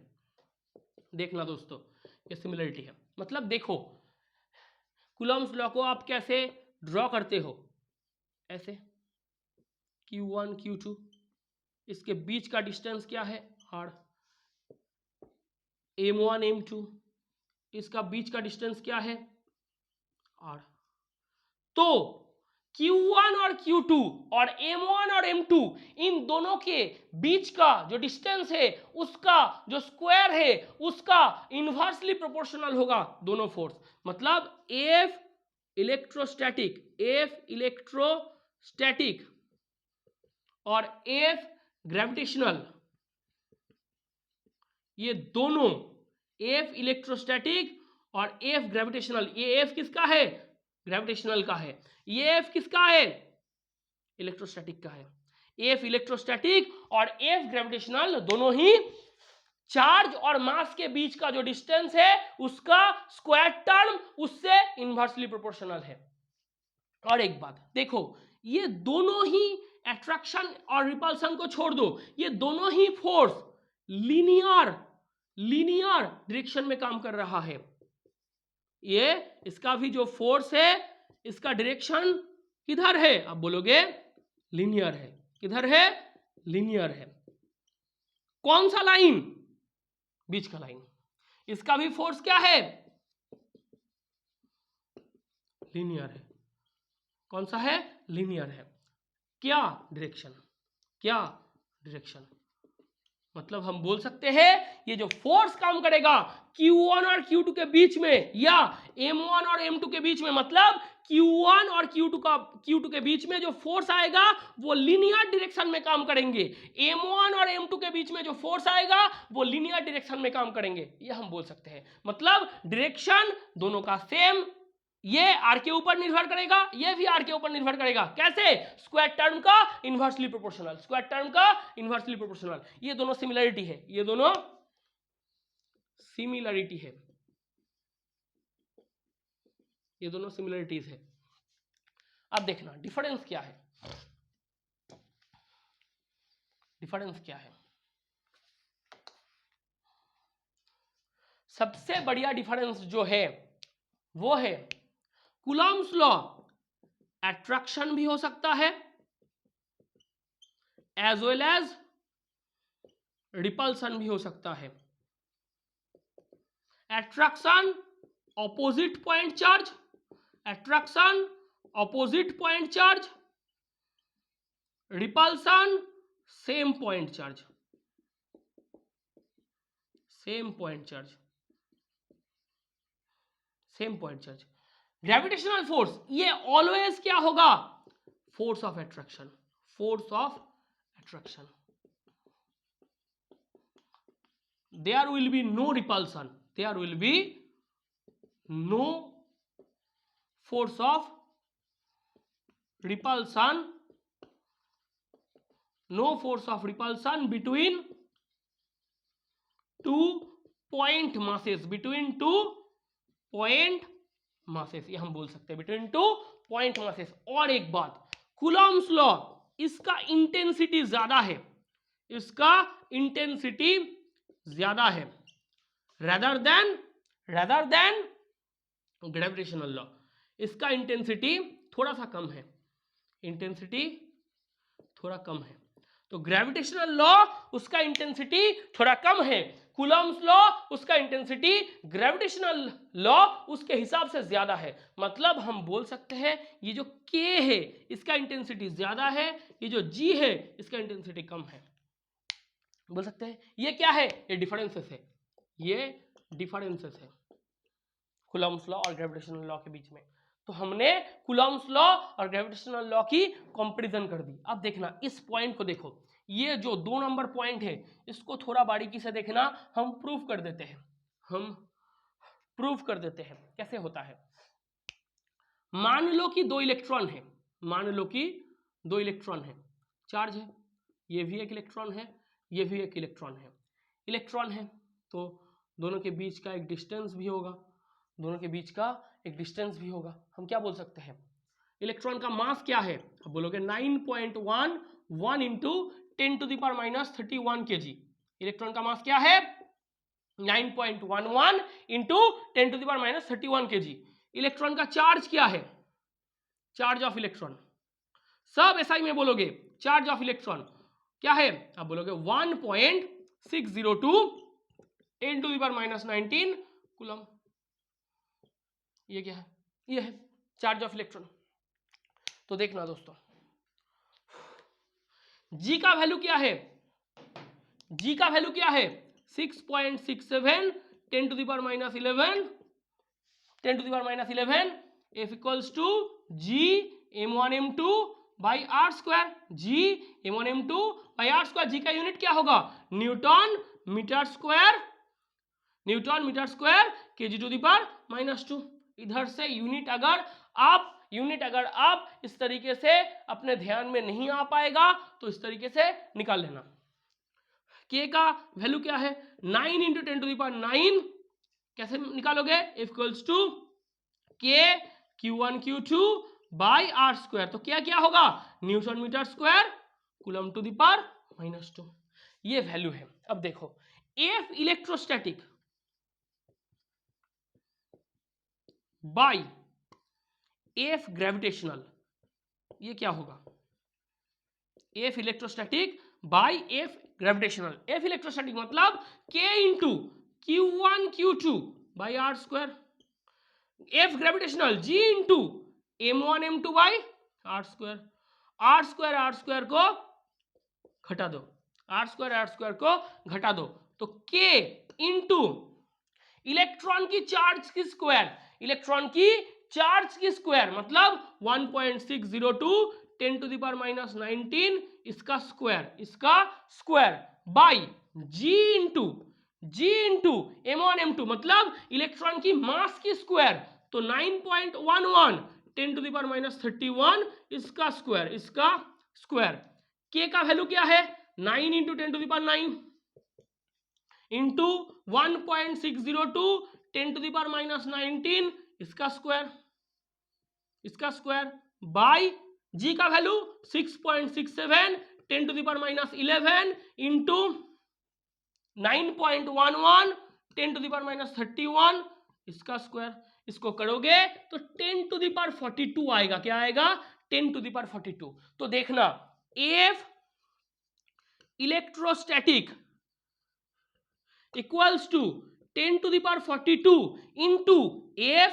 Speaker 1: देखना दोस्तों, ये सिमिलरिटी है। मतलब देखो, कूलम्स लॉ को आप कैसे ड्रॉ करते हो, ऐसे Q1 Q2, इसके बीच का डिस्टेंस क्या है, r, M1 M2, इसका बीच का डिस्टेंस क्या है, r। तो Q1 और Q2 और M1 और M2 इन दोनों के बीच का जो डिस्टेंस है उसका जो स्क्वायर है उसका इन्वर्सली प्रोपोर्शनल होगा दोनों फोर्स। मतलब F इलेक्ट्रोस्टैटिक और F ग्रेविटेशनल, ये दोनों F इलेक्ट्रोस्टैटिक और F ग्रेविटेशनल, ये F किसका है, ग्रेविटेशनल का है, ये F किसका है, इलेक्ट्रोस्टैटिक का है। F इलेक्ट्रोस्टैटिक और F ग्रेविटेशनल दोनों ही चार्ज और मास के बीच का जो डिस्टेंस है उसका स्क्वायर टर्म उससे इन्वर्सली प्रोपोर्शनल है। और एक बात देखो, ये दोनों ही अट्रैक्शन और रिपल्सन को छोड़ दो, ये दोनों ही फोर्स लीनियर डायरेक्शन में काम कर रहा है। ये इसका भी जो फोर्स है इसका डायरेक्शन किधर है, आप बोलोगे लीनियर है। किधर है, लीनियर है। कौन सा लाइन, बीच का लाइन। इसका भी फोर्स क्या है, लीनियर है। कौन सा है, लीनियर है। क्या डायरेक्शन, क्या डायरेक्शन। मतलब हम बोल सकते हैं ये जो फोर्स काम करेगा Q1 और Q2 के बीच में या M1 और M2 के बीच में, मतलब Q1 और Q2 के बीच में जो फोर्स आएगा वो लीनियर डायरेक्शन में काम करेंगे। M1 और M2 के बीच में जो फोर्स आएगा वो लीनियर डायरेक्शन में काम करेंगे, ये हम बोल सकते हैं। मतलब डायरेक्शन दोनों का सेम, ये r के ऊपर निर्भर करेगा, ये भी r के ऊपर निर्भर करेगा। कैसे, स्क्वायर टर्म का इन्वर्सली प्रोपोर्शनल, स्क्वायर टर्म का इन्वर्सली प्रोपोर्शनल। ये दोनों सिमिलरिटी है, ये दोनों सिमिलरिटी है, ये दोनों सिमिलरिटीज है। अब देखना डिफरेंस क्या है, डिफरेंस क्या है। सबसे बढ़िया डिफरेंस जो है वो है कूलम्स लॉ अट्रैक्शन भी हो सकता है एज वेल एज रिपल्सन भी हो सकता है। Attraction opposite point charge, attraction opposite point charge, repulsion same point charge, same point charge, same point charge. Gravitational force ये ऑलवेज क्या होगा, force of attraction, force of attraction. there will be no repulsion, there will be no force of repulsion, no force of repulsion between two point masses, between two point masses, ये हम बोल सकते हैं between two point masses। और एक बात, Coulomb's law इसका intensity ज्यादा है, इसका इंटेंसिटी ज्यादा है rather than ग्रेविटेशनल लॉ। इसका इंटेंसिटी थोड़ा सा कम है, इंटेंसिटी थोड़ा कम है। तो ग्रेविटेशनल लॉ उसका इंटेंसिटी थोड़ा कम है, कूलम्ब्स लॉ उसका इंटेंसिटी ग्रेविटेशनल लॉ उसके हिसाब से ज्यादा है। मतलब हम बोल सकते हैं ये जो K है इसका इंटेंसिटी ज्यादा है, ये जो G है इसका इंटेंसिटी कम है। बोल सकते हैं ये क्या है, ये डिफरेंसेस है, ये डिफरेंसेस है कूलम्ब्स लॉ और ग्रेविटेशनल लॉ के बीच में। तो हमने कूलम्ब्स लॉ और ग्रेविटेशनल लॉ की कंपैरिजन कर दी। अब देखना इस पॉइंट को देखो, ये जो 2 नंबर पॉइंट है इसको थोड़ा बारीकी से देखना, हम प्रूफ कर देते हैं। हम प्रूफ कर देते हैं कैसे होता है। मान लो कि 2 इलेक्ट्रॉन है, मान लो कि 2 इलेक्ट्रॉन है, चार्ज है, ये भी एक इलेक्ट्रॉन है, ये भी एक इलेक्ट्रॉन है। इलेक्ट्रॉन है तो दोनों के बीच का एक डिस्टेंस भी होगा, दोनों के बीच का एक डिस्टेंस भी होगा। हम क्या बोल सकते हैं, इलेक्ट्रॉन का मास क्या है, अब बोलोगे 9.11 इंटू 10⁻³ kg। इलेक्ट्रॉन का मास क्या है 9.11 इंटू 10⁻³ kg। इलेक्ट्रॉन का चार्ज क्या है, चार्ज ऑफ इलेक्ट्रॉन, सब एसआई में बोलोगे चार्ज ऑफ इलेक्ट्रॉन क्या है, आप बोलोगे 1.602 10⁻19 कूलम। ये क्या है, ये है चार्ज ऑफ इलेक्ट्रॉन। तो देखना दोस्तों जी का वैल्यू क्या है, जी का वैल्यू क्या है 6.67 10⁻11 F equals to G m1m2 by R square, G m1m2 by R square. G का यूनिट क्या होगा newton metre square, newton metre square kg⁻²। इधर से यूनिट अगर आप इस तरीके से अपने ध्यान में नहीं आ पाएगा तो इस तरीके से निकाल लेना। K का वैल्यू क्या है 9 इंटू 10⁹, कैसे निकालोगे F equals to K Q1 Q2 by R square. तो क्या क्या होगा न्यूटन मीटर स्क्वायर कूलम⁻²। ये वैल्यू है। अब देखो F electrostatic by F gravitational, ये क्या होगा F electrostatic by F gravitational. F electrostatic मतलब K into Q1 Q2 by R square, F gravitational G into M1 M2 by R square. R square को घटा दो, आर स्क्वायर को घटा दो तो K इंटू इलेक्ट्रॉन की चार्ज की स्क्वायर, इलेक्ट्रॉन की चार्ज की स्क्वायर मतलब 1.602 10⁻19 इसका square by ji into m1 m2 मतलब इलेक्ट्रॉन की मास की स्क्वायर, तो 9.11 10⁻31 इसका स्क्वायर। K का वैल्यू क्या है 9 इंटू 10⁹ इंटू 1.602 10⁻19 इसका स्क्वायर बाई जी का वैल्यू 6.67 10⁻11 इंटू 9.11 10⁻31 इसका स्क्वायर। इसको करोगे तो 10⁻42 आएगा। क्या आएगा 10⁻42। तो देखना F electrostatic equals to 10⁻42 into F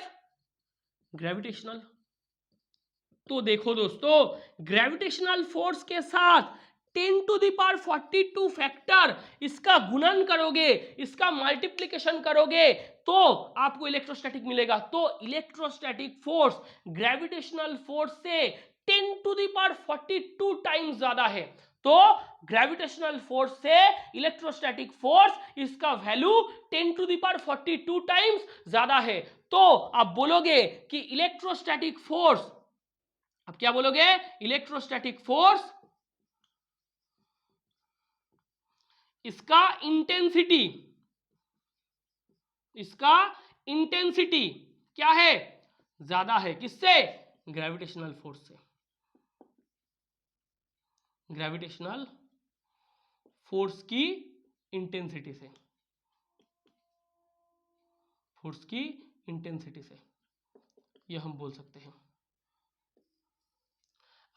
Speaker 1: gravitational. तो देखो दोस्तों ग्रेविटेशनल फोर्स के साथ 10⁻42 फैक्टर इसका गुणन करोगे, इसका मल्टीप्लिकेशन करोगे तो आपको इलेक्ट्रोस्टैटिक मिलेगा। तो इलेक्ट्रोस्टैटिक फोर्स ग्रेविटेशनल फोर्स से 10⁻42 टाइम्स ज्यादा है। तो ग्रेविटेशनल फोर्स से इलेक्ट्रोस्टैटिक फोर्स इसका वैल्यू 10⁻42 टाइम्स ज्यादा है। तो आप बोलोगे कि इलेक्ट्रोस्टैटिक फोर्स, अब क्या बोलोगे इलेक्ट्रोस्टैटिक फोर्स इसका इंटेंसिटी क्या है ज्यादा है, किससे ग्रेविटेशनल फोर्स से, ग्रेविटेशनल फोर्स की इंटेंसिटी से, यह हम बोल सकते हैं।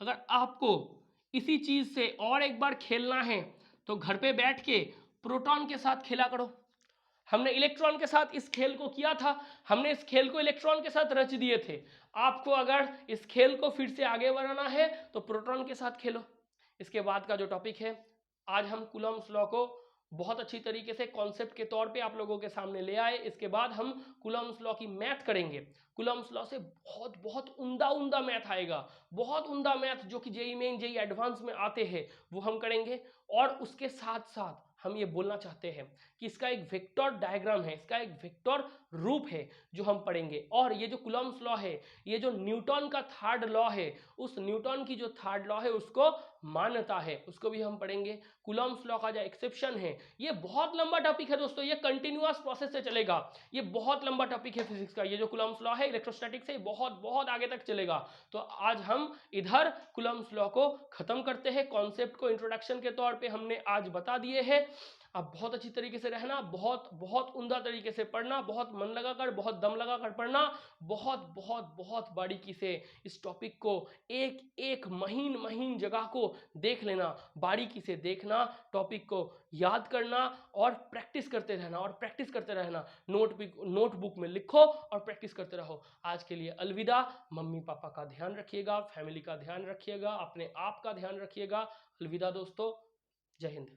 Speaker 1: अगर आपको इसी चीज से और एक बार खेलना है तो घर पे बैठ के प्रोटॉन के साथ खेला करो। हमने इलेक्ट्रॉन के साथ इस खेल को किया था, हमने इस खेल को इलेक्ट्रॉन के साथ रच दिए थे। आपको अगर इस खेल को फिर से आगे बढ़ाना है तो प्रोटॉन के साथ खेलो। इसके बाद का जो टॉपिक है, आज हम कूलम्ब्स लॉ को बहुत अच्छी तरीके से कॉन्सेप्ट के तौर पे आप लोगों के सामने ले आए। इसके बाद हम कूलम्ब्स लॉ की मैथ करेंगे। कूलम्ब्स लॉ से बहुत बहुत उम्दा उम्दा मैथ आएगा, बहुत उम्दा मैथ जो कि जेईई मेन जेईई एडवांस में आते हैं वो हम करेंगे। और उसके साथ साथ हम ये बोलना चाहते हैं कि इसका एक वेक्टर डायग्राम है, इसका एक वेक्टर रूप है जो हम पढ़ेंगे। और ये जो कूलम्ब्स लॉ है, ये जो न्यूटन का थर्ड लॉ है, उस न्यूटन की जो थर्ड लॉ है उसको मान्यता है, उसको भी हम पढ़ेंगे। कूलम्ब्स लॉ का जो एक्सेप्शन है, ये बहुत लंबा टॉपिक है दोस्तों, ये कंटिन्यूअस प्रोसेस से चलेगा, ये बहुत लंबा टॉपिक है फिजिक्स का। ये जो कूलम्ब्स लॉ है इलेक्ट्रोस्टैटिक्स से बहुत बहुत आगे तक चलेगा। तो आज हम इधर कूलम्ब्स लॉ को खत्म करते हैं। कॉन्सेप्ट को इंट्रोडक्शन के तौर पे हमने आज बता दिए हैं। अब बहुत अच्छी तरीके से रहना, बहुत बहुत उम्दा तरीके से पढ़ना, बहुत मन लगाकर, बहुत दम लगाकर पढ़ना, बहुत बहुत बहुत बारीकी से इस टॉपिक को एक एक महीन महीन जगह को देख लेना, बारीकी से देखना, टॉपिक को याद करना और प्रैक्टिस करते रहना, और प्रैक्टिस करते रहना। नोटबुक में लिखो और प्रैक्टिस करते रहो। आज के लिए अलविदा। मम्मी पापा का ध्यान रखिएगा, फैमिली का ध्यान रखिएगा, अपने आप का ध्यान रखिएगा। अलविदा दोस्तों, जय हिंद।